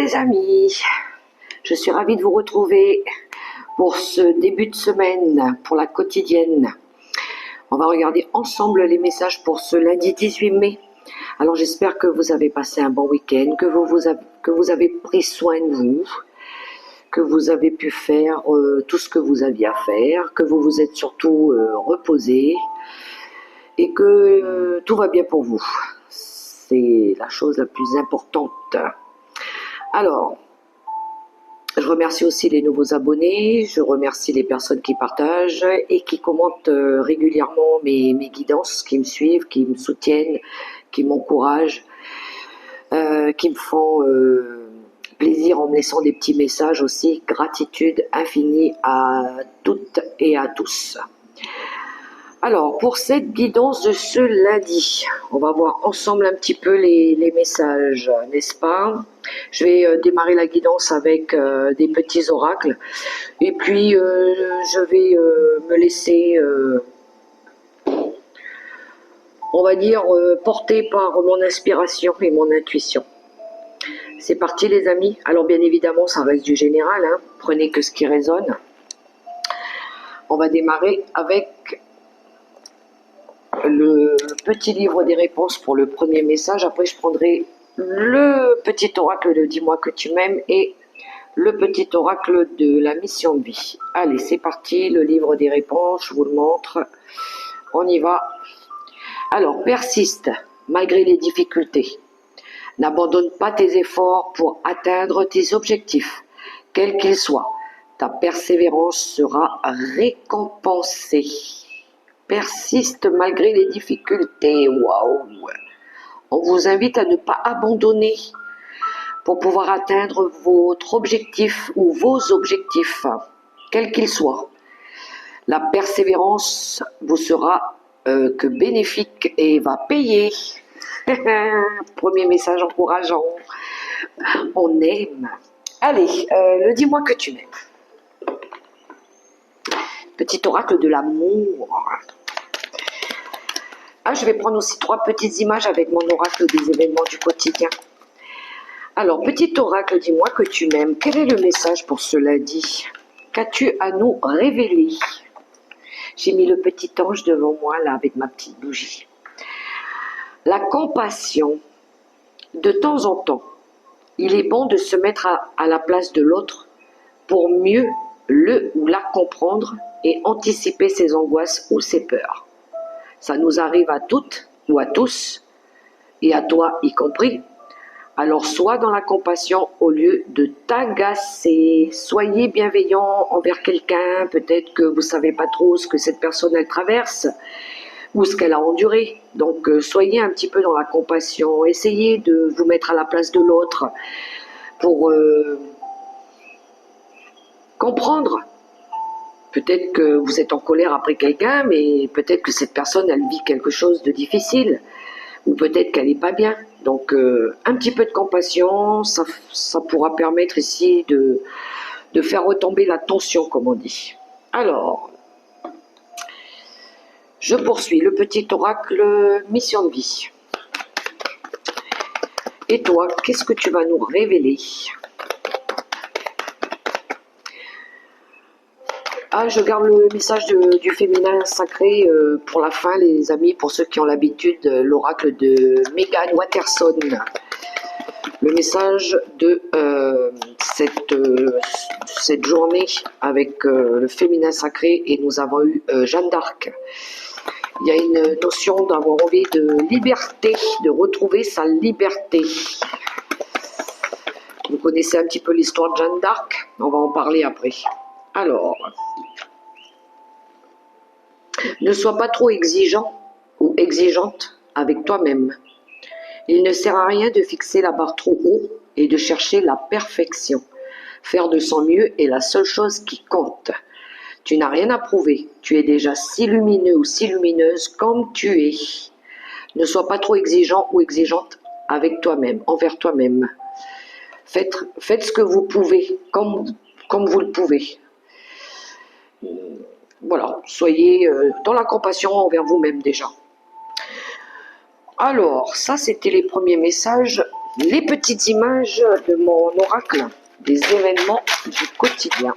les amis, je suis ravie de vous retrouver pour ce début de semaine, pour la quotidienne. On va regarder ensemble les messages pour ce lundi 18 mai. Alors j'espère que vous avez passé un bon week-end, que vous avez pris soin de vous, que vous avez pu faire tout ce que vous aviez à faire, que vous vous êtes surtout reposé et que tout va bien pour vous. C'est la chose la plus importante. Alors, je remercie aussi les nouveaux abonnés, je remercie les personnes qui partagent et qui commentent régulièrement mes guidances, qui me suivent, qui me soutiennent, qui m'encouragent, qui me font plaisir en me laissant des petits messages aussi. Gratitude infinie à toutes et à tous. Alors, pour cette guidance de ce lundi, on va voir ensemble un petit peu les messages, n'est-ce pas? Je vais démarrer la guidance avec des petits oracles. Et puis, je vais me laisser, on va dire, porter par mon inspiration et mon intuition. C'est parti les amis. Alors, bien évidemment, ça reste du général, hein. Prenez que ce qui résonne. On va démarrer avec le petit livre des réponses pour le premier message. Après je prendrai le petit oracle de dis-moi que tu m'aimes et le petit oracle de la mission de vie. Allez, c'est parti, le livre des réponses, je vous le montre, on y va. Alors, persiste malgré les difficultés, n'abandonne pas tes efforts pour atteindre tes objectifs, quels qu'ils soient, ta persévérance sera récompensée. Persiste malgré les difficultés. Waouh! On vous invite à ne pas abandonner pour pouvoir atteindre votre objectif ou vos objectifs, quels qu'ils soient. La persévérance vous sera que bénéfique et va payer. Premier message encourageant. On aime. Allez, le dis-moi que tu m'aimes. Petit oracle de l'amour. Ah, je vais prendre aussi 3 petites images avec mon oracle des événements du quotidien. Alors, petit oracle, dis-moi que tu m'aimes. Quel est le message pour ce lundi? Qu'as-tu à nous révéler? J'ai mis le petit ange devant moi, là, avec ma petite bougie. La compassion. De temps en temps, il est bon de se mettre à la place de l'autre pour mieux le ou la comprendre et anticiper ses angoisses ou ses peurs. Ça nous arrive à toutes ou à tous, et à toi y compris. Alors sois dans la compassion au lieu de t'agacer. Soyez bienveillant envers quelqu'un, peut-être que vous ne savez pas trop ce que cette personne elle traverse, ou ce qu'elle a enduré. Donc soyez un petit peu dans la compassion, essayez de vous mettre à la place de l'autre pour comprendre. Peut-être que vous êtes en colère après quelqu'un, mais peut-être que cette personne, elle vit quelque chose de difficile. Ou peut-être qu'elle n'est pas bien. Donc, un petit peu de compassion, ça pourra permettre ici de faire retomber la tension, comme on dit. Alors, je poursuis le petit oracle mission de vie. Et toi, qu'est-ce que tu vas nous révéler ? Ah, je garde le message du féminin sacré pour la fin, les amis, pour ceux qui ont l'habitude, l'oracle de Megan Watterson. Le message de cette journée avec le féminin sacré, et nous avons eu Jeanne d'Arc. Il y a une notion d'avoir envie de liberté, de retrouver sa liberté. Vous connaissez un petit peu l'histoire de Jeanne d'Arc, on va en parler après. Alors, ne sois pas trop exigeant ou exigeante avec toi-même. Il ne sert à rien de fixer la barre trop haut et de chercher la perfection. Faire de son mieux est la seule chose qui compte. Tu n'as rien à prouver. Tu es déjà si lumineux ou si lumineuse comme tu es. Ne sois pas trop exigeant ou exigeante avec toi-même, envers toi-même. Faites ce que vous pouvez, comme vous le pouvez. Voilà, soyez dans la compassion envers vous-même déjà. Alors, ça c'était les premiers messages les petites images de mon oracle, des événements du quotidien.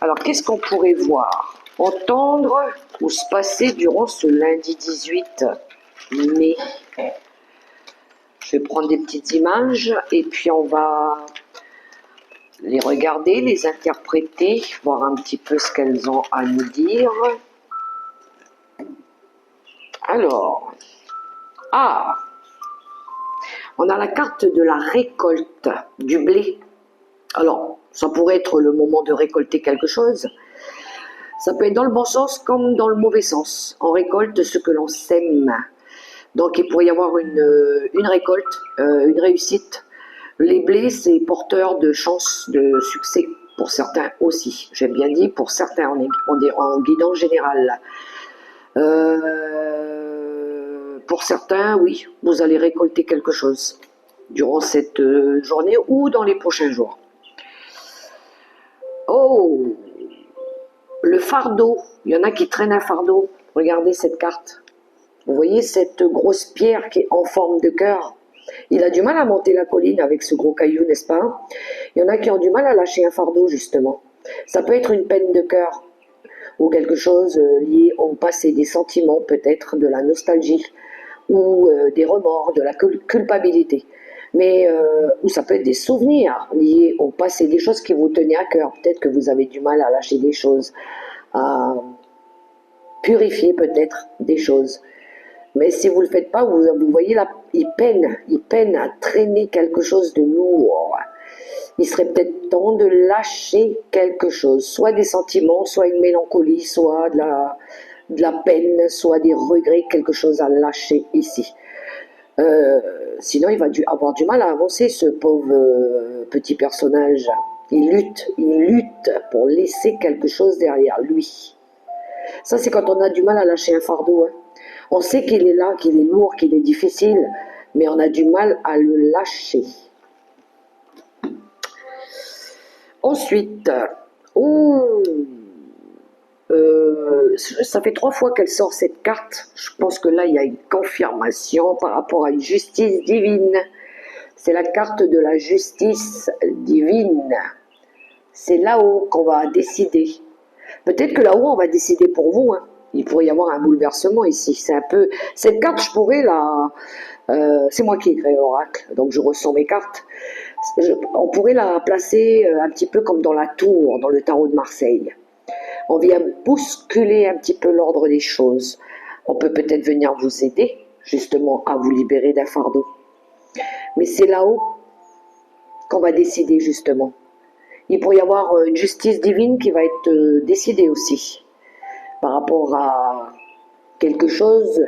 Alors, qu'est-ce qu'on pourrait voir, entendre ou se passer durant ce lundi 18 mai? Je vais prendre des petites images et puis on va les regarder, les interpréter, voir un petit peu ce qu'elles ont à nous dire. Alors, on a la carte de la récolte du blé. Alors, ça pourrait être le moment de récolter quelque chose. Ça peut être dans le bon sens comme dans le mauvais sens. On récolte ce que l'on sème. Donc, il pourrait y avoir une récolte, une réussite. Les blés, c'est porteur de chance de succès pour certains aussi. J'ai bien dit pour certains, on est en guidance générale. Pour certains, oui, vous allez récolter quelque chose durant cette journée ou dans les prochains jours. Oh, le fardeau. Il y en a qui traînent un fardeau. Regardez cette carte. Vous voyez cette grosse pierre qui est en forme de cœur. Il a du mal à monter la colline avec ce gros caillou, n'est-ce pas? Il y en a qui ont du mal à lâcher un fardeau, justement. Ça peut être une peine de cœur ou quelque chose lié au passé, des sentiments, peut-être de la nostalgie ou des remords, de la culpabilité. Mais ou ça peut être des souvenirs liés au passé, des choses qui vous tenaient à cœur. Peut-être que vous avez du mal à lâcher des choses, à purifier peut-être des choses. Mais si vous ne le faites pas, vous voyez là, il peine à traîner quelque chose de lourd. Il serait peut-être temps de lâcher quelque chose, soit des sentiments, soit une mélancolie, soit de la peine, soit des regrets, quelque chose à lâcher ici. Sinon, il va avoir du mal à avancer, ce pauvre petit personnage. Il lutte pour laisser quelque chose derrière lui. Ça, c'est quand on a du mal à lâcher un fardeau. Hein. On sait qu'il est là, qu'il est lourd, qu'il est difficile, mais on a du mal à le lâcher. Ensuite, ça fait 3 fois qu'elle sort cette carte. Je pense que là, il y a une confirmation par rapport à une justice divine. C'est la carte de la justice divine. C'est là-haut qu'on va décider. Peut-être que là-haut, on va décider pour vous. Hein. Il pourrait y avoir un bouleversement ici. C'est un peu... Cette carte, je pourrais la... c'est moi qui ai créé l'oracle, donc je ressens mes cartes. On pourrait la placer un petit peu comme dans la tour, dans le tarot de Marseille. On vient bousculer un petit peu l'ordre des choses. On peut peut-être venir vous aider, justement, à vous libérer d'un fardeau. Mais c'est là-haut qu'on va décider, justement. Il pourrait y avoir une justice divine qui va être décidée aussi, par rapport à quelque chose,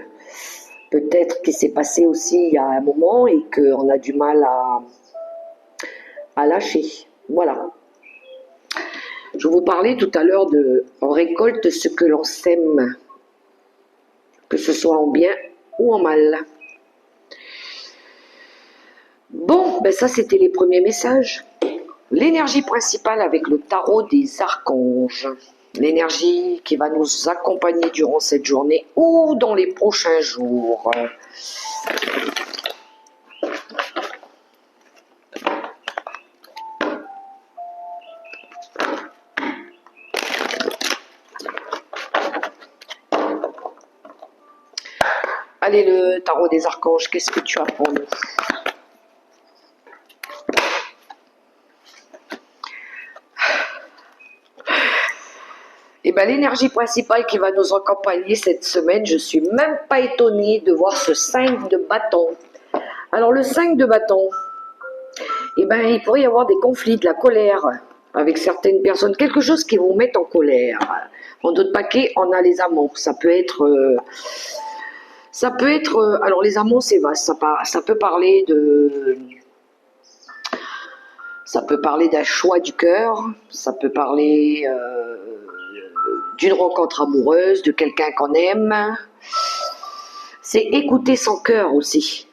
peut-être qui s'est passé aussi il y a un moment et qu'on a du mal à lâcher. Voilà. Je vous parlais tout à l'heure de on récolte ce que l'on sème, que ce soit en bien ou en mal. Bon, ben ça c'était les premiers messages. L'énergie principale avec le tarot des archanges. L'énergie qui va nous accompagner durant cette journée ou dans les prochains jours. Allez, le tarot des archanges, qu'est-ce que tu as pour nous? Eh bien, l'énergie principale qui va nous accompagner cette semaine, je ne suis même pas étonnée de voir ce 5 de bâton. Alors, le 5 de bâton, eh bien, il pourrait y avoir des conflits, de la colère avec certaines personnes, quelque chose qui vous met en colère. En d'autres paquets, on a les amours. Ça peut être... alors, les amours, c'est vaste. Ça peut parler de... Ça peut parler d'un choix du cœur. Ça peut parler... d'une rencontre amoureuse, de quelqu'un qu'on aime. C'est écouter son cœur aussi.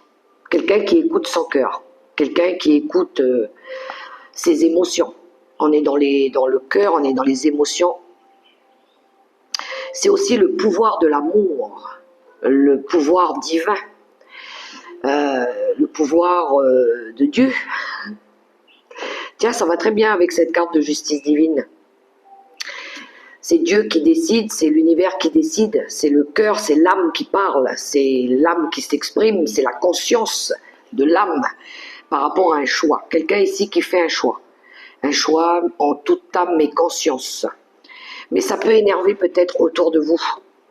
Quelqu'un qui écoute son cœur. Quelqu'un qui écoute ses émotions. On est dans le cœur, on est dans les émotions. C'est aussi le pouvoir de l'amour, le pouvoir divin. le pouvoir de Dieu. Tiens, ça va très bien avec cette carte de justice divine. C'est Dieu qui décide, c'est l'univers qui décide, c'est le cœur, c'est l'âme qui parle, c'est l'âme qui s'exprime, c'est la conscience de l'âme par rapport à un choix. Quelqu'un ici qui fait un choix en toute âme et conscience. Mais ça peut énerver peut-être autour de vous,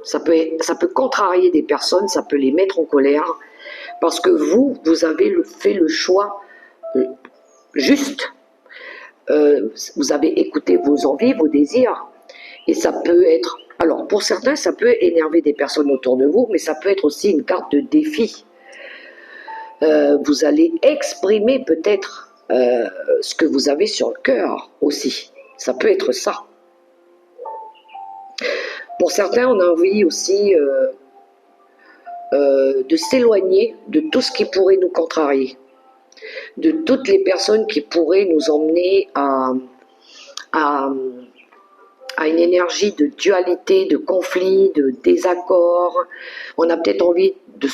ça peut contrarier des personnes, ça peut les mettre en colère, parce que vous avez fait le choix juste. Vous avez écouté vos envies, vos désirs, et ça peut être, alors pour certains ça peut énerver des personnes autour de vous, mais ça peut être aussi une carte de défi. Vous allez exprimer peut-être ce que vous avez sur le cœur aussi, ça peut être ça. Pour certains on a envie aussi de s'éloigner de tout ce qui pourrait nous contrarier, de toutes les personnes qui pourraient nous emmener à une énergie de dualité, de conflit, de désaccord. On a peut-être envie de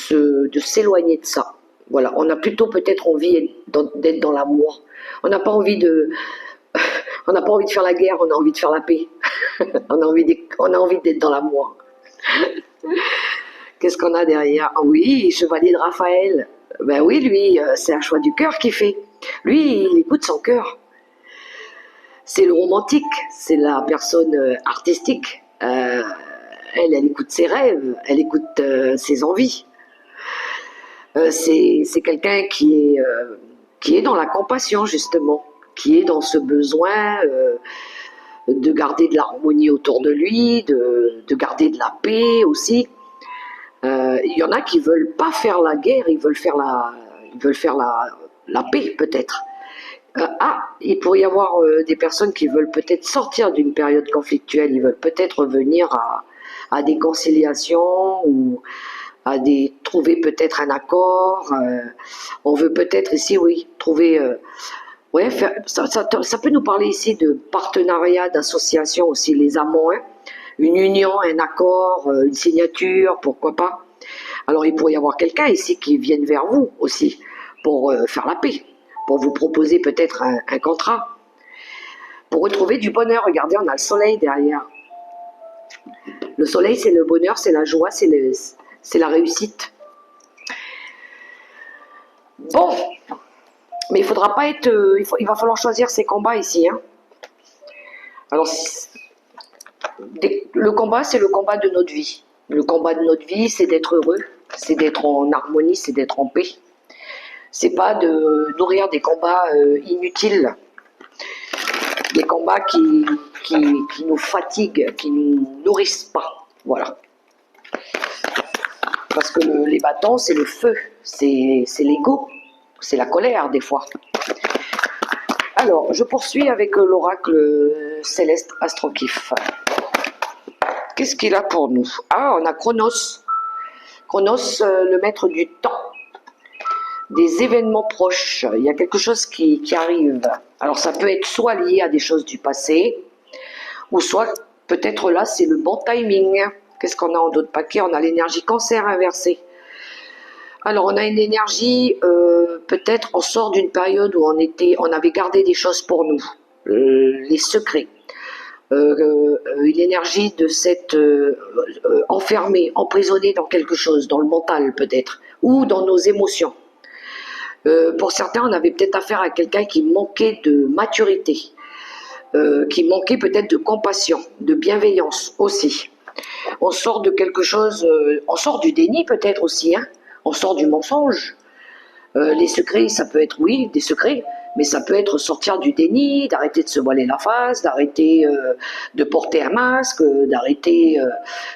s'éloigner de ça. Voilà, on a plutôt peut-être envie d'être dans l'amour. On n'a pas envie de faire la guerre, on a envie de faire la paix. on a envie d'être dans l'amour. Qu'est-ce qu'on a derrière? Oui, Chevalier de Raphaël. Ben oui, lui, c'est un choix du cœur qu'il fait. Lui, il écoute son cœur. C'est le romantique, c'est la personne artistique. Elle écoute ses rêves, elle écoute ses envies. C'est quelqu'un qui est dans la compassion, justement, qui est dans ce besoin de garder de l'harmonie autour de lui, de garder de la paix aussi. Il y en a qui veulent pas faire la guerre, ils veulent faire la paix peut-être. Il pourrait y avoir des personnes qui veulent peut-être sortir d'une période conflictuelle, ils veulent peut-être revenir à des conciliations ou trouver peut-être un accord. On veut peut-être ici, oui, trouver... ça peut nous parler ici de partenariat, d'association aussi, les amants, hein. Une union, un accord, une signature, pourquoi pas. Alors il pourrait y avoir quelqu'un ici qui vienne vers vous aussi pour faire la paix, pour vous proposer peut-être un contrat, pour retrouver du bonheur. Regardez, on a le soleil derrière. Le soleil, c'est le bonheur, c'est la joie, c'est la réussite. Bon, mais il faudra pas être... il va falloir choisir ses combats ici, hein. Alors, le combat, c'est le combat de notre vie. Le combat de notre vie, c'est d'être heureux, c'est d'être en harmonie, c'est d'être en paix. C'est pas de nourrir des combats inutiles, des combats qui nous fatiguent, qui nous nourrissent pas. Voilà. Parce que les bâtons, c'est le feu, c'est l'ego, c'est la colère des fois. Alors, je poursuis avec l'oracle céleste Astrokif. Qu'est-ce qu'il a pour nous? Ah, on a Chronos. Chronos, le maître du temps. Des événements proches. Il y a quelque chose qui arrive. Alors, ça peut être soit lié à des choses du passé, ou soit, peut-être là, c'est le bon timing. Qu'est-ce qu'on a en d'autres paquets? On a l'énergie Cancer inversée. Alors, on a une énergie, peut-être on sort d'une période où on avait gardé des choses pour nous. Les secrets. Une énergie de cette enfermée, emprisonnée dans quelque chose, dans le mental peut-être, ou dans nos émotions. Pour certains, on avait peut-être affaire à quelqu'un qui manquait de maturité, qui manquait peut-être de compassion, de bienveillance aussi. On sort de quelque chose, on sort du déni peut-être aussi, hein. On sort du mensonge. Les secrets, ça peut être, oui, des secrets, mais ça peut être sortir du déni, d'arrêter de se voiler la face, d'arrêter de porter un masque, d'arrêter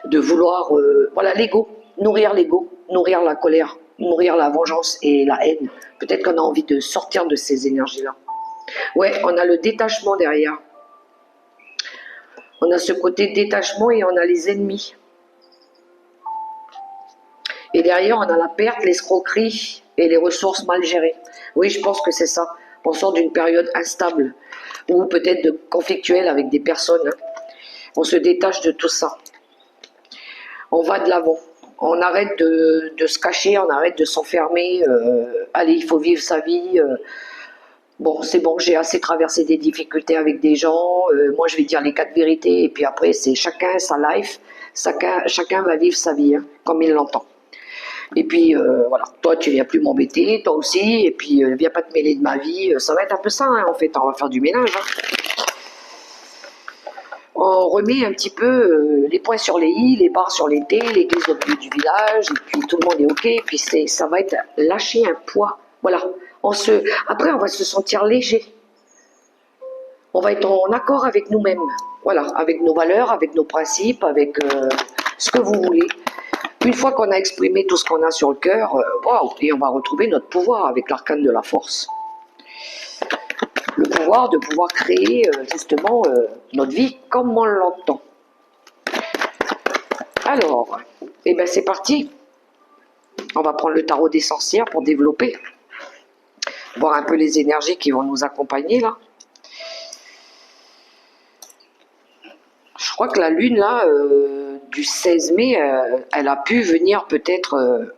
de vouloir, voilà, l'ego, nourrir la colère, nourrir la vengeance et la haine. Peut-être qu'on a envie de sortir de ces énergies-là. Ouais, on a le détachement derrière. On a ce côté détachement et on a les ennemis. Et derrière, on a la perte, l'escroquerie et les ressources mal gérées. Oui, je pense que c'est ça. On sort d'une période instable ou peut-être de conflictuelle avec des personnes. On se détache de tout ça. On va de l'avant. On arrête de se cacher, on arrête de s'enfermer. Allez, il faut vivre sa vie. Bon, c'est bon, j'ai assez traversé des difficultés avec des gens. Moi, je vais dire les quatre vérités. Et puis après, c'est chacun sa life. Chacun va vivre sa vie, hein, comme il l'entend. Et puis, voilà, toi, tu viens plus m'embêter, toi aussi. Et puis, viens pas te mêler de ma vie. Ça va être un peu ça, hein, en fait. On va faire du ménage. Hein. On remet un petit peu les points sur les i, les barres sur les t, l'église au milieu du village, et puis tout le monde est ok, et puis ça va être lâcher un poids. Voilà. Après, on va se sentir léger. On va être en accord avec nous-mêmes. Voilà, avec nos valeurs, avec nos principes, avec ce que vous voulez. Une fois qu'on a exprimé tout ce qu'on a sur le cœur, waouh, et on va retrouver notre pouvoir avec l'arcane de la force. Le pouvoir de pouvoir créer justement notre vie comme on l'entend. Alors, eh ben c'est parti. On va prendre le tarot des sorcières pour développer, voir un peu les énergies qui vont nous accompagner là. Je crois que la lune là, du 16 mai, elle a pu venir peut-être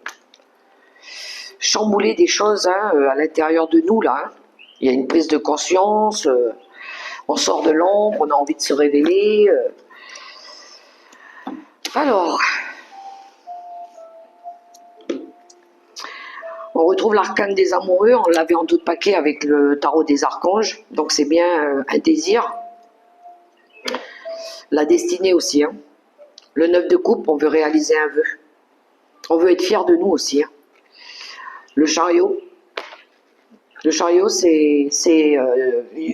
chambouler des choses hein, à l'intérieur de nous là. Hein. Il y a une prise de conscience, on sort de l'ombre, on a envie de se révéler. Alors, on retrouve l'arcane des amoureux, on l'avait en d'autres paquets avec le tarot des archanges, donc c'est bien un désir. La destinée aussi. Hein. Le 9 de coupe, on veut réaliser un vœu. On veut être fier de nous aussi. Hein. Le chariot. Le chariot, c'est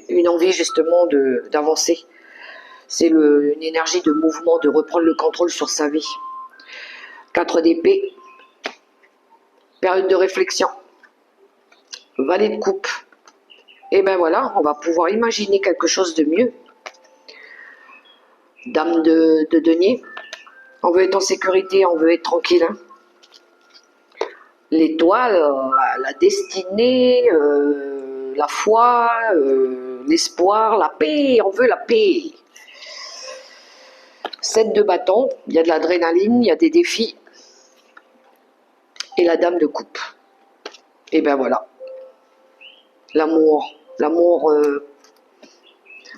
une envie justement d'avancer. C'est une énergie de mouvement, de reprendre le contrôle sur sa vie. 4 d'épée. Période de réflexion. Valet de coupe. Et ben voilà, on va pouvoir imaginer quelque chose de mieux. Dame de denier. On veut être en sécurité, on veut être tranquille. Hein. L'étoile, la destinée, la foi, l'espoir, la paix, on veut la paix. 7 de bâton, il y a de l'adrénaline, il y a des défis. Et la dame de coupe. Et ben voilà. L'amour,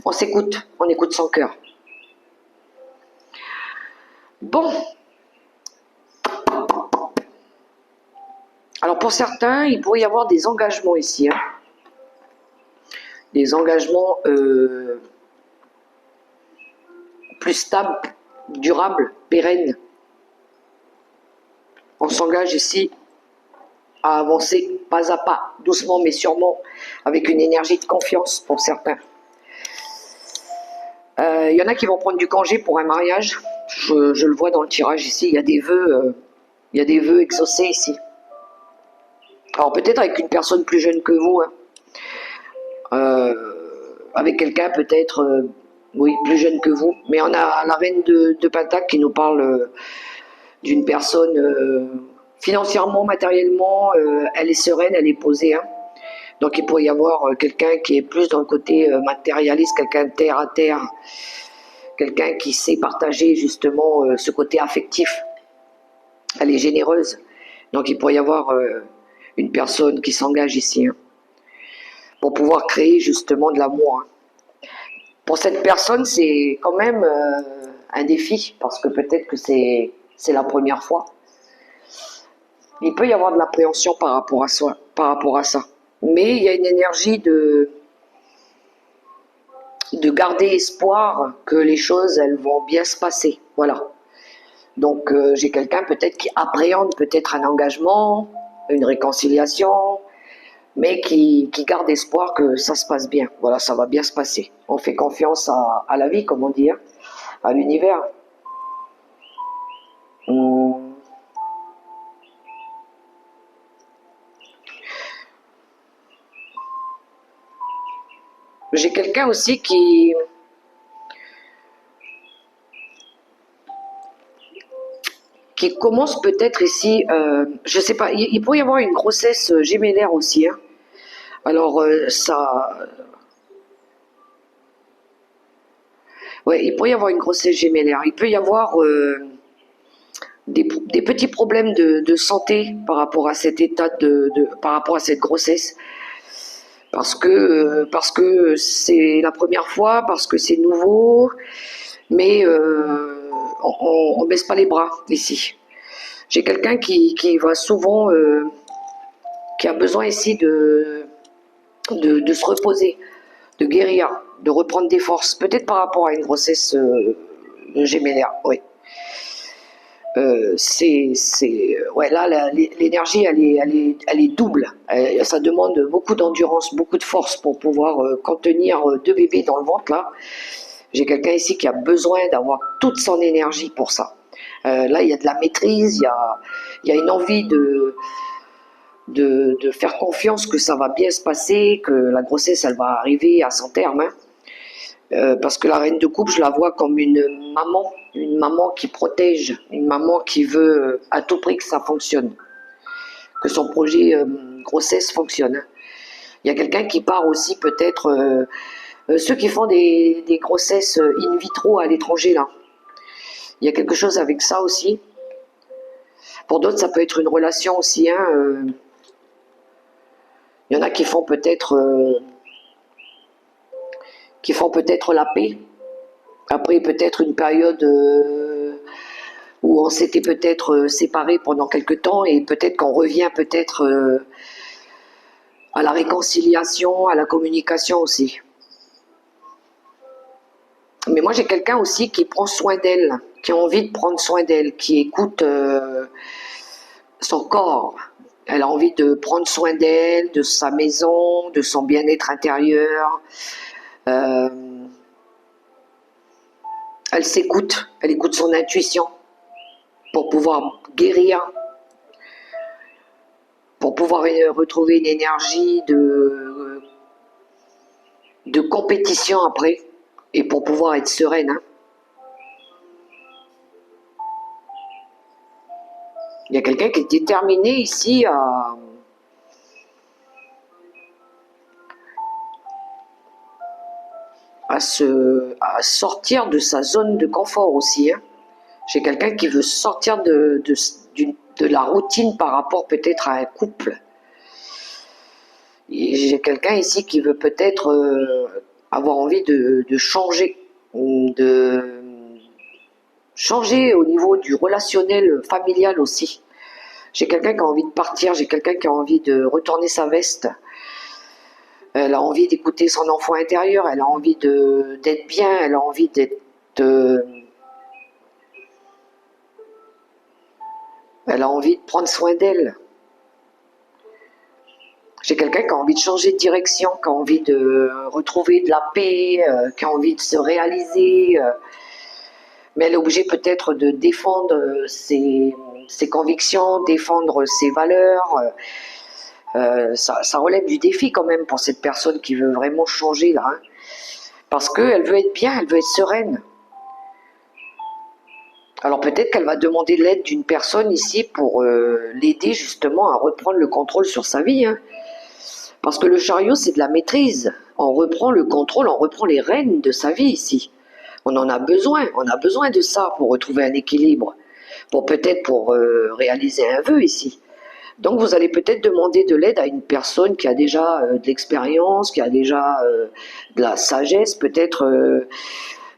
on s'écoute, on écoute son cœur. Bon. Alors pour certains, il pourrait y avoir des engagements ici. Hein. Des engagements plus stables, durables, pérennes. On s'engage ici à avancer pas à pas, doucement mais sûrement, avec une énergie de confiance pour certains. Il y en a qui vont prendre du congé pour un mariage. Je le vois dans le tirage ici, il y a des vœux exaucés ici. Alors peut-être avec une personne plus jeune que vous, hein. Avec quelqu'un peut-être, oui, plus jeune que vous. Mais on a la reine de Pentacle qui nous parle d'une personne financièrement, matériellement, elle est sereine, elle est posée. Hein. Donc il pourrait y avoir quelqu'un qui est plus dans le côté matérialiste, quelqu'un de terre à terre, quelqu'un qui sait partager justement ce côté affectif. Elle est généreuse. Donc il pourrait y avoir une personne qui s'engage ici hein, pour pouvoir créer justement de l'amour. Hein. Pour cette personne, c'est quand même un défi parce que peut-être que c'est la première fois. Il peut y avoir de l'appréhension par rapport à ça. Mais il y a une énergie de garder espoir que les choses elles vont bien se passer. Voilà. Donc j'ai quelqu'un peut-être qui appréhende peut-être un engagement, une réconciliation, mais qui garde espoir que ça se passe bien. Voilà, ça va bien se passer. On fait confiance à la vie, comme on dit, hein, à l'univers. J'ai quelqu'un aussi qui commence peut-être ici, je sais pas, il pourrait y avoir une grossesse gémellaire aussi. Hein. Alors ça, ouais, il pourrait y avoir une grossesse gémellaire. Il peut y avoir des petits problèmes de santé par rapport à cet état par rapport à cette grossesse. Parce que c'est la première fois, parce que c'est nouveau, mais on baisse pas les bras ici. J'ai quelqu'un qui va souvent, qui a besoin ici de se reposer, de guérir, de reprendre des forces, peut-être par rapport à une grossesse gémellaire, oui. Ouais, là, l'énergie, elle est double. Ça demande beaucoup d'endurance, beaucoup de force pour pouvoir contenir deux bébés dans le ventre, là. J'ai quelqu'un ici qui a besoin d'avoir toute son énergie pour ça. Là, il y a de la maîtrise, il y a une envie de faire confiance que ça va bien se passer, que la grossesse, elle va arriver à son terme, hein. Parce que la reine de coupe, je la vois comme une maman qui protège, une maman qui veut à tout prix que ça fonctionne, que son projet grossesse fonctionne, hein. Il y a quelqu'un qui part aussi peut-être, ceux qui font des grossesses in vitro à l'étranger, là. Il y a quelque chose avec ça aussi. Pour d'autres, ça peut être une relation aussi, hein. Il y en a qui font peut-être la paix. Après peut-être une période où on s'était peut-être séparés pendant quelque temps et peut-être qu'on revient peut-être à la réconciliation, à la communication aussi. Mais moi j'ai quelqu'un aussi qui prend soin d'elle, qui a envie de prendre soin d'elle, qui écoute son corps. Elle a envie de prendre soin d'elle, de sa maison, de son bien-être intérieur. Elle s'écoute, elle écoute son intuition pour pouvoir guérir, pour pouvoir retrouver une énergie de compétition après, et pour pouvoir être sereine, hein. Il y a quelqu'un qui est déterminé ici à sortir de sa zone de confort aussi, hein. J'ai quelqu'un qui veut sortir de la routine par rapport peut-être à un couple. J'ai quelqu'un ici qui veut peut-être avoir envie de changer au niveau du relationnel familial aussi. J'ai quelqu'un qui a envie de partir, j'ai quelqu'un qui a envie de retourner sa veste. Elle a envie d'écouter son enfant intérieur, elle a envie d'être bien, elle a envie d'être... elle a envie de prendre soin d'elle. J'ai quelqu'un qui a envie de changer de direction, qui a envie de retrouver de la paix, qui a envie de se réaliser. Mais elle est obligée peut-être de défendre ses convictions, défendre ses valeurs. Ça relève du défi quand même pour cette personne qui veut vraiment changer là, hein. Parce qu'elle veut être bien, elle veut être sereine. Alors peut-être qu'elle va demander l'aide d'une personne ici pour l'aider justement à reprendre le contrôle sur sa vie, hein. Parce que le chariot, c'est de la maîtrise. On reprend le contrôle, on reprend les rênes de sa vie ici. On en a besoin, on a besoin de ça pour retrouver un équilibre, pour réaliser un vœu ici. Donc vous allez peut-être demander de l'aide à une personne qui a déjà de l'expérience, qui a déjà de la sagesse, peut-être...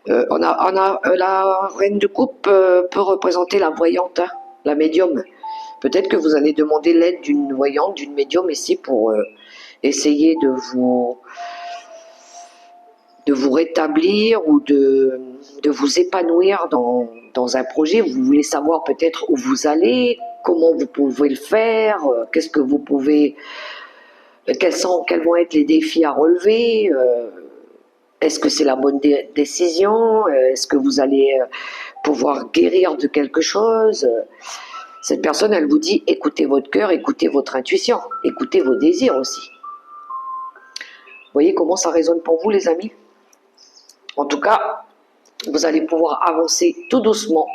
la reine de coupe peut représenter la voyante, hein, la médium. Peut-être que vous allez demander l'aide d'une voyante, d'une médium ici pour essayer de vous rétablir ou de vous épanouir dans un projet. Vous voulez savoir peut-être où vous allez, comment vous pouvez le faire, qu'est-ce que vous pouvez, quels vont être les défis à relever, est-ce que c'est la bonne décision, est-ce que vous allez pouvoir guérir de quelque chose. Cette personne, elle vous dit, écoutez votre cœur, écoutez votre intuition, écoutez vos désirs aussi. Vous voyez comment ça résonne pour vous, les amis? En tout cas, vous allez pouvoir avancer tout doucement,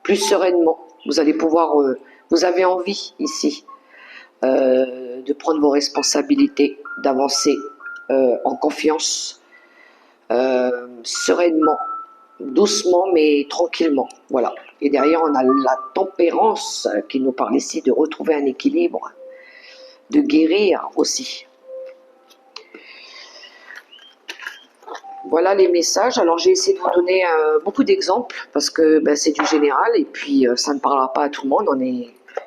plus sereinement. Vous allez pouvoir, vous avez envie ici de prendre vos responsabilités, d'avancer en confiance, sereinement, doucement mais tranquillement. Voilà. Et derrière, on a la tempérance qui nous parle ici de retrouver un équilibre, de guérir aussi. Voilà les messages. Alors j'ai essayé de vous donner beaucoup d'exemples parce que ben, c'est du général et puis ça ne parlera pas à tout le monde.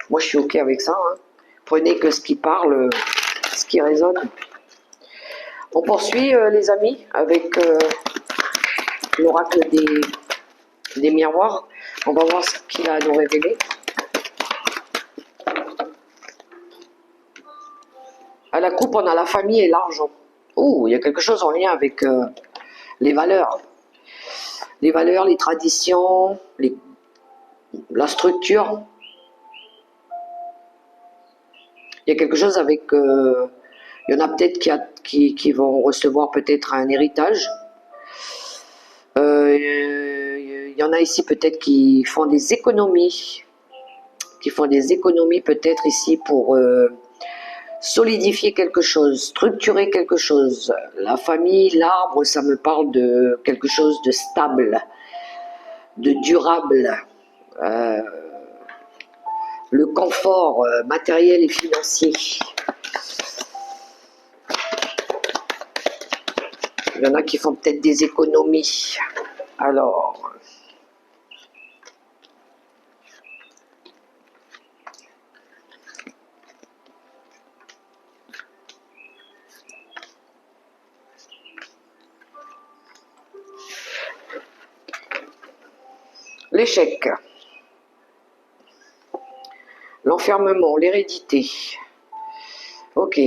Moi je suis ok avec ça. Hein. Prenez que ce qui parle, ce qui résonne. On poursuit les amis avec l'oracle des miroirs. On va voir ce qu'il a à nous révéler. À la coupe, on a la famille et l'argent. Oh, il y a quelque chose en lien avec les valeurs. Les valeurs, les traditions, la structure. Il y a quelque chose avec... il y en a peut-être qui vont recevoir peut-être un héritage. Il y en a ici peut-être qui font des économies. Qui font des économies peut-être ici pour solidifier quelque chose, structurer quelque chose. La famille, l'arbre, ça me parle de quelque chose de stable, de durable. Le confort matériel et financier. Il y en a qui font peut-être des économies. Alors, l'échec, l'enfermement, l'hérédité. Ok.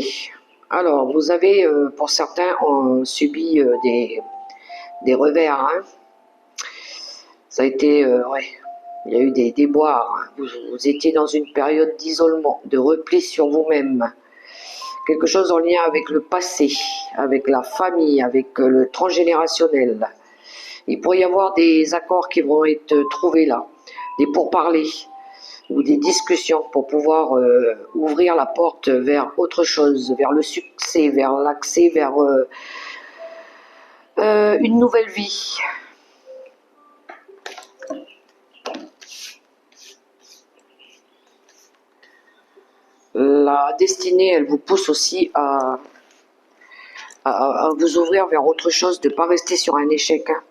Alors, vous avez, pour certains, subi des revers. Hein. Ça a été, ouais, il y a eu des déboires. Vous étiez dans une période d'isolement, de repli sur vous-même. Quelque chose en lien avec le passé, avec la famille, avec le transgénérationnel. Il pourrait y avoir des accords qui vont être trouvés là, des pourparlers ou des discussions pour pouvoir ouvrir la porte vers autre chose, vers le succès, vers l'accès, vers une nouvelle vie. La destinée, elle vous pousse aussi à vous ouvrir vers autre chose, de ne pas rester sur un échec. Hein.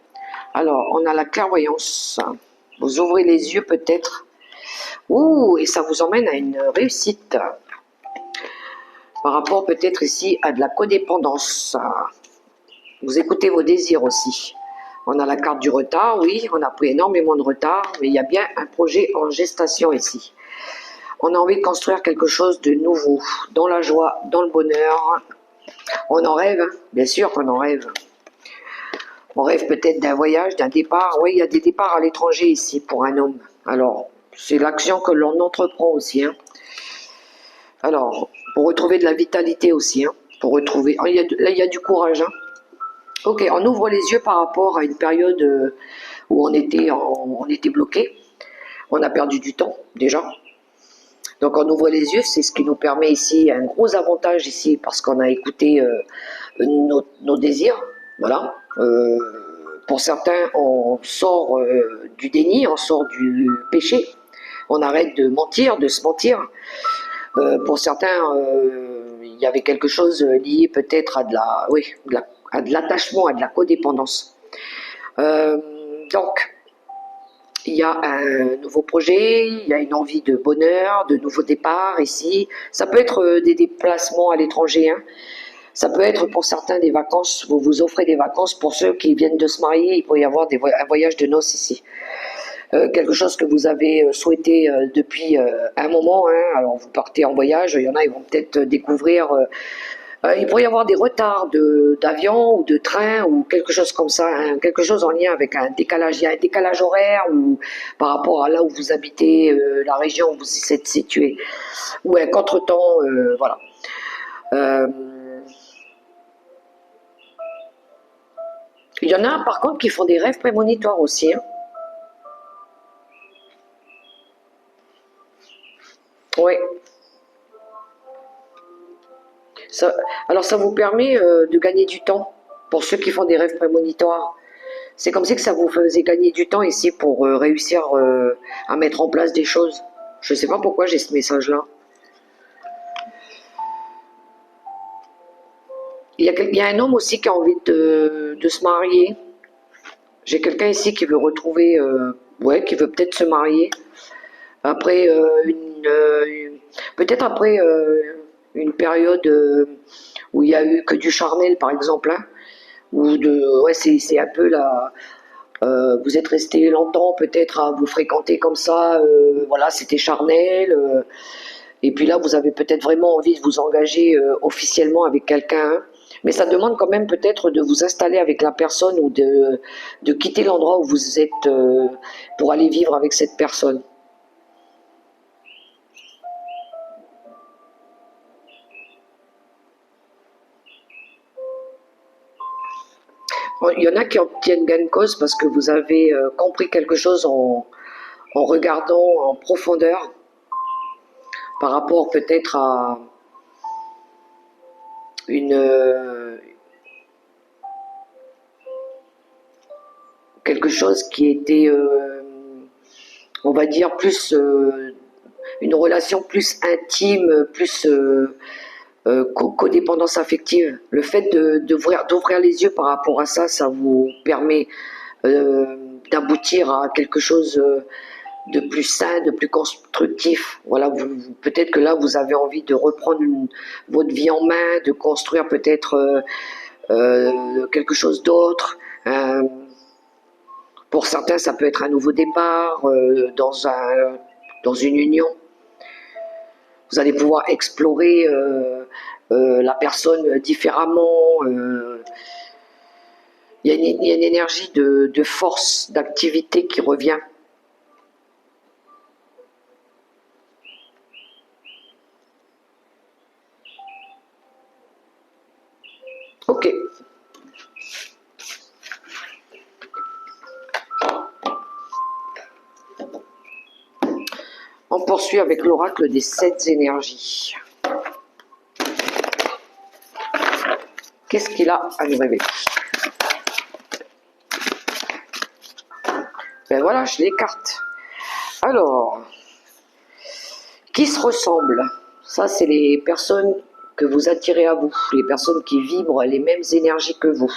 Alors, on a la clairvoyance. Vous ouvrez les yeux peut-être. Ouh, et ça vous emmène à une réussite. Par rapport peut-être ici à de la codépendance. Vous écoutez vos désirs aussi. On a la carte du retard, oui, on a pris énormément de retard, mais il y a bien un projet en gestation ici. On a envie de construire quelque chose de nouveau, dans la joie, dans le bonheur. On en rêve, hein, bien sûr qu'on en rêve. On rêve peut-être d'un voyage, d'un départ. Oui, il y a des départs à l'étranger ici pour un homme. Alors, c'est l'action que l'on entreprend aussi. Hein. Alors, pour retrouver de la vitalité aussi. Hein, pour retrouver... là, il y a du courage. Hein. Ok, on ouvre les yeux par rapport à une période où on était bloqué. On a perdu du temps, déjà. Donc on ouvre les yeux, c'est ce qui nous permet ici, un gros avantage ici, parce qu'on a écouté nos désirs. Voilà. Pour certains, on sort du déni, on sort du péché. On arrête de mentir, de se mentir. Pour certains, il y avait quelque chose lié peut-être à à de l'attachement, à de la codépendance. Donc, il y a un nouveau projet, il y a une envie de bonheur, de nouveaux départs ici. Ça peut être des déplacements à l'étranger. Hein. Ça peut être pour certains des vacances. Vous vous offrez des vacances pour ceux qui viennent de se marier. Il peut y avoir un voyage de noces ici. Quelque chose que vous avez souhaité depuis un moment. Hein. Alors vous partez en voyage. Il y en a, ils vont peut-être découvrir... il pourrait y avoir des retards d'avion ou de train ou quelque chose comme ça, hein, quelque chose en lien avec un décalage. Il y a un décalage horaire ou par rapport à là où vous habitez, la région où vous êtes situé, ou un contretemps, voilà. Il y en a par contre qui font des rêves prémonitoires aussi. Hein. Oui. Alors ça vous permet de gagner du temps pour ceux qui font des rêves prémonitoires. C'est comme si que ça vous faisait gagner du temps ici pour réussir à mettre en place des choses. Je ne sais pas pourquoi j'ai ce message-là. Il y a un homme aussi qui a envie de se marier. J'ai quelqu'un ici qui veut retrouver, ouais, qui veut peut-être se marier. Après peut-être après une période où il y a eu que du charnel, par exemple, hein, ou ouais, c'est un peu là. Vous êtes resté longtemps peut-être à vous fréquenter comme ça, voilà, c'était charnel. Et puis là, vous avez peut-être vraiment envie de vous engager officiellement avec quelqu'un, hein. Mais ça demande quand même peut-être de vous installer avec la personne ou de quitter l'endroit où vous êtes pour aller vivre avec cette personne. Bon, il y en a qui obtiennent gain de cause parce que vous avez compris quelque chose en regardant en profondeur par rapport peut-être à une quelque chose qui était, on va dire, plus une relation plus intime, plus codépendance affective. Le fait d'ouvrir les yeux par rapport à ça, ça vous permet d'aboutir à quelque chose de plus sain, de plus constructif. Voilà, peut-être que là, vous avez envie de reprendre votre vie en main, de construire peut-être quelque chose d'autre. Pour certains, ça peut être un nouveau départ dans une union. Vous allez pouvoir explorer la personne différemment. Il y a une énergie de force, d'activité qui revient. Ok. On poursuit avec l'oracle des 7 énergies. Qu'est-ce qu'il a à nous révéler? Ben voilà, je l'écarte. Alors, qui se ressemble? Ça, c'est les personnes que vous attirez à vous, les personnes qui vibrent les mêmes énergies que vous.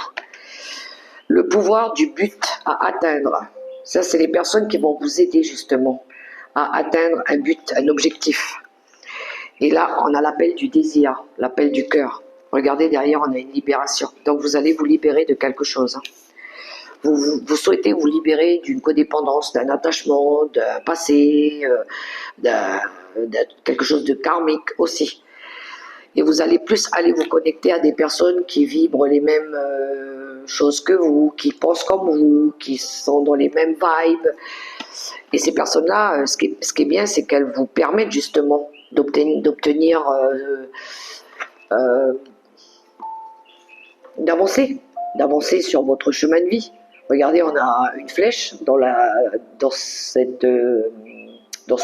Le pouvoir du but à atteindre. Ça, c'est les personnes qui vont vous aider justement à atteindre un but, un objectif. Et là, on a l'appel du désir, l'appel du cœur. Regardez, derrière, on a une libération. Donc, vous allez vous libérer de quelque chose. Vous souhaitez vous libérer d'une codépendance, d'un attachement, d'un passé, de quelque chose de karmique aussi. Et vous allez plus aller vous connecter à des personnes qui vibrent les mêmes choses que vous, qui pensent comme vous, qui sont dans les mêmes vibes. Et ces personnes-là, ce qui est bien, c'est qu'elles vous permettent justement d'obtenir, d'avancer sur votre chemin de vie. Regardez, on a une flèche dans ce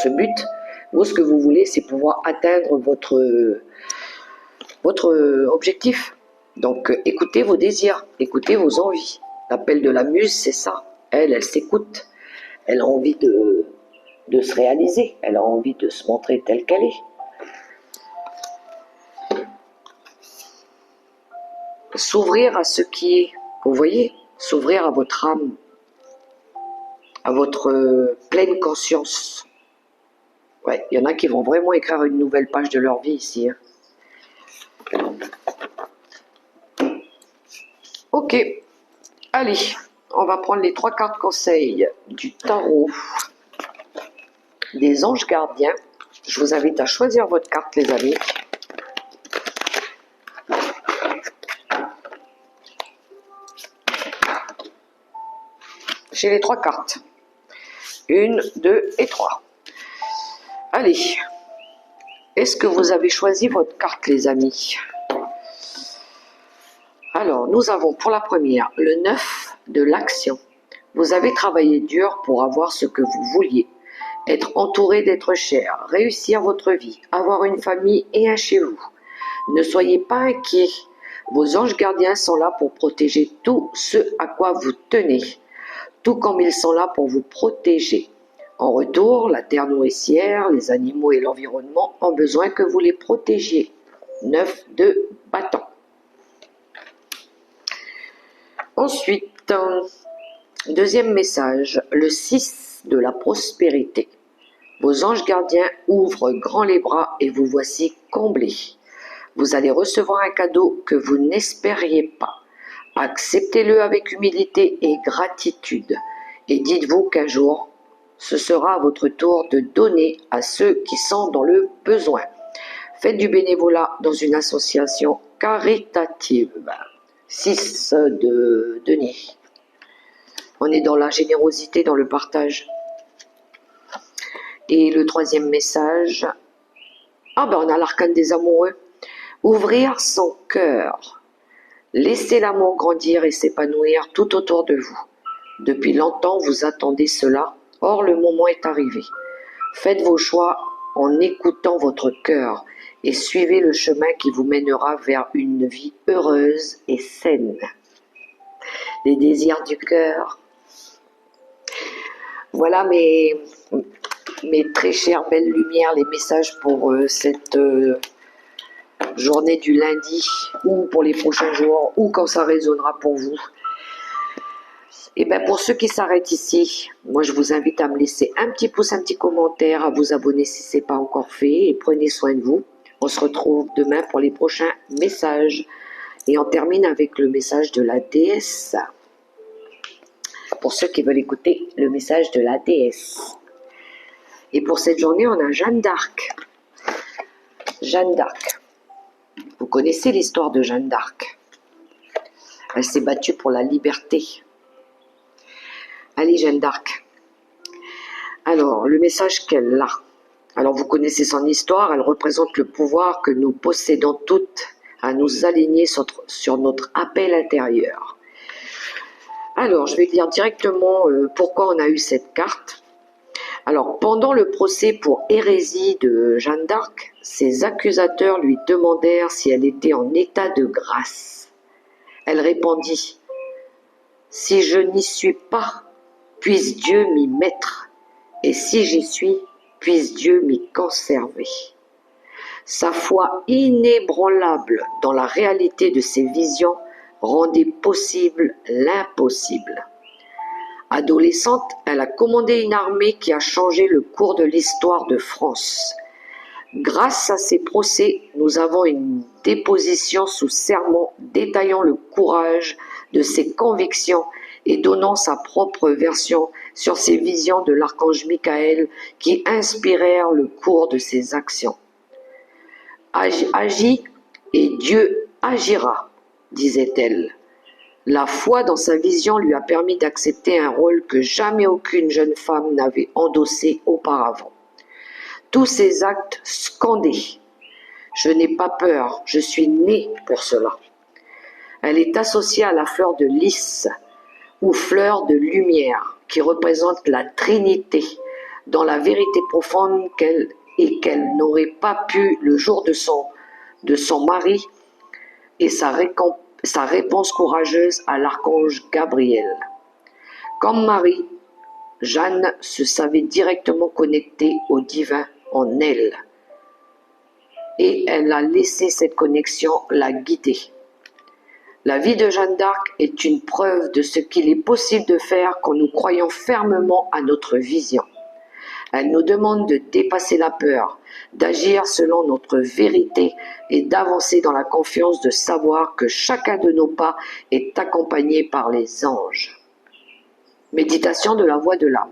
but. Vous, ce que vous voulez, c'est pouvoir atteindre votre objectif. Donc, écoutez vos désirs, écoutez vos envies. L'appel de la muse, c'est ça. Elle s'écoute. Elle a envie de se réaliser. Elle a envie de se montrer telle qu'elle est. S'ouvrir à ce qui est. Vous voyez, s'ouvrir à votre âme, à votre pleine conscience. Ouais, il y en a qui vont vraiment écrire une nouvelle page de leur vie ici. Hein. Ok, allez, on va prendre les 3 cartes conseils du tarot des anges gardiens. Je vous invite à choisir votre carte, les amis. J'ai les 3 cartes. 1, 2 et 3. Allez, est-ce que vous avez choisi votre carte, les amis? Alors, nous avons pour la première le 9 de l'action. Vous avez travaillé dur pour avoir ce que vous vouliez. Être entouré d'êtres chers, réussir votre vie, avoir une famille et un chez vous. Ne soyez pas inquiets. Vos anges gardiens sont là pour protéger tout ce à quoi vous tenez. tout comme ils sont là pour vous protéger. En retour, la terre nourricière, les animaux et l'environnement ont besoin que vous les protégiez. 9 de bâton. Ensuite, deuxième message, le 6 de la prospérité. Vos anges gardiens ouvrent grand les bras et vous voici comblés. Vous allez recevoir un cadeau que vous n'espériez pas. Acceptez-le avec humilité et gratitude. Et dites-vous qu'un jour, ce sera à votre tour de donner à ceux qui sont dans le besoin. Faites du bénévolat dans une association caritative. 6 de Denis. On est dans la générosité, dans le partage. Et le troisième message, on a l'arcane des amoureux. Ouvrir son cœur. Laissez l'amour grandir et s'épanouir tout autour de vous. Depuis longtemps, vous attendez cela, or le moment est arrivé. Faites vos choix en écoutant votre cœur et suivez le chemin qui vous mènera vers une vie heureuse et saine. Les désirs du cœur. Voilà mes très chères belles lumières, les messages pour cette journée du lundi ou pour les prochains jours ou quand ça résonnera pour vous. Et bien pour ceux qui s'arrêtent ici, moi je vous invite à me laisser un petit pouce, un petit commentaire, à vous abonner si ce n'est pas encore fait et prenez soin de vous. On se retrouve demain pour les prochains messages et on termine avec le message de la déesse. Pour ceux qui veulent écouter le message de la déesse. Et pour cette journée, on a Jeanne d'Arc. Jeanne d'Arc. Vous connaissez l'histoire de Jeanne d'Arc. Elle s'est battue pour la liberté. Allez, Jeanne d'Arc. Alors, le message qu'elle a. Alors, vous connaissez son histoire. Elle représente le pouvoir que nous possédons toutes à nous aligner sur notre appel intérieur. Alors, je vais lire directement pourquoi on a eu cette carte. Alors, pendant le procès pour hérésie de Jeanne d'Arc, ses accusateurs lui demandèrent si elle était en état de grâce. Elle répondit « Si je n'y suis pas, puisse Dieu m'y mettre, et si j'y suis, puisse Dieu m'y conserver. » Sa foi inébranlable dans la réalité de ses visions rendait possible l'impossible. Adolescente, elle a commandé une armée qui a changé le cours de l'histoire de France. Grâce à ces procès, nous avons une déposition sous serment détaillant le courage de ses convictions et donnant sa propre version sur ses visions de l'archange Michael qui inspirèrent le cours de ses actions. Agis et Dieu agira, disait-elle. La foi dans sa vision lui a permis d'accepter un rôle que jamais aucune jeune femme n'avait endossé auparavant. Tous ses actes scandaient. Je n'ai pas peur, je suis née pour cela. Elle est associée à la fleur de lys, ou fleur de lumière, qui représente la Trinité, dans la vérité profonde qu'elle n'aurait pas pu le jour de son mari et sa réponse courageuse à l'archange Gabriel. Comme Marie, Jeanne se savait directement connectée au divin en elle. Et elle a laissé cette connexion la guider. La vie de Jeanne d'Arc est une preuve de ce qu'il est possible de faire quand nous croyons fermement à notre vision. Elle nous demande de dépasser la peur, d'agir selon notre vérité et d'avancer dans la confiance de savoir que chacun de nos pas est accompagné par les anges. Méditation de la voix de l'âme.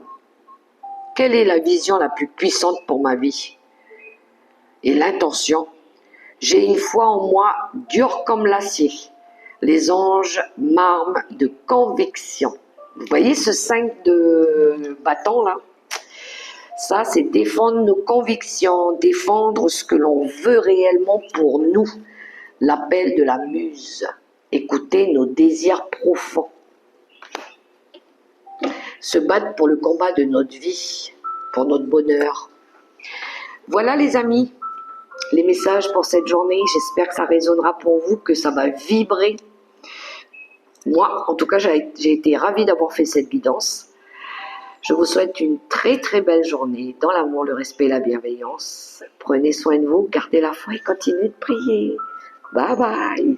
Quelle est la vision la plus puissante pour ma vie? Et l'intention. J'ai une foi en moi dure comme l'acier. Les anges m'arment de conviction. Vous voyez ce 5 de bâton là? Ça, c'est défendre nos convictions, défendre ce que l'on veut réellement pour nous. L'appel de la muse. Écouter nos désirs profonds. Se battre pour le combat de notre vie, pour notre bonheur. Voilà les amis, les messages pour cette journée. J'espère que ça résonnera pour vous, que ça va vibrer. Moi, en tout cas, j'ai été ravie d'avoir fait cette guidance. Je vous souhaite une très très belle journée dans l'amour, le respect et la bienveillance. Prenez soin de vous, gardez la foi et continuez de prier. Bye bye.